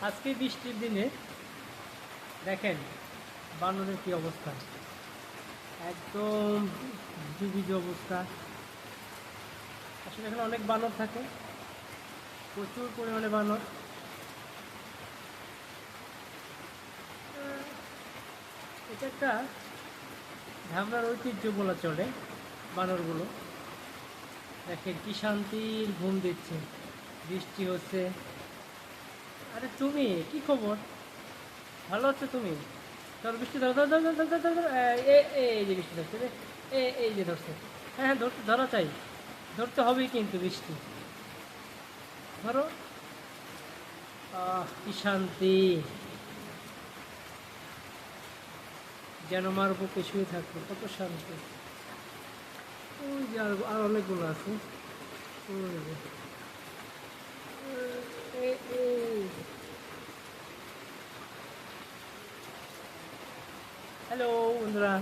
আজকে বৃষ্টির দিনে দেখেন বানরের কি অবস্থা, একদম ভিজু অবস্থা। আসলে এখানে অনেক বানর থাকে, প্রচুর পরিমাণে বানর। এটা একটা ধামরার ঐতিহ্য বলা চলে। বানরগুলো দেখেন কি শান্তির ঘুম দিচ্ছে, বৃষ্টি হচ্ছে। আরে তুমি কি খবর, ভালো আছো তুমি? ধর বৃষ্টি ধরো ধর ধর ধর ধর ধর ধর, এই যে বৃষ্টি ধরছে রে, এই যে ধরছে। হ্যাঁ হ্যাঁ, ধরতে ধরা চাই, ধরতে হবেই কিন্তু বৃষ্টি। ধরো, কি শান্তি, যেন মার বুকে শুয়ে থাকবো, কত শান্তি। ওই যে আর অনেকগুলো আছে। ওই যে, হ্যালো বন্ধুরা।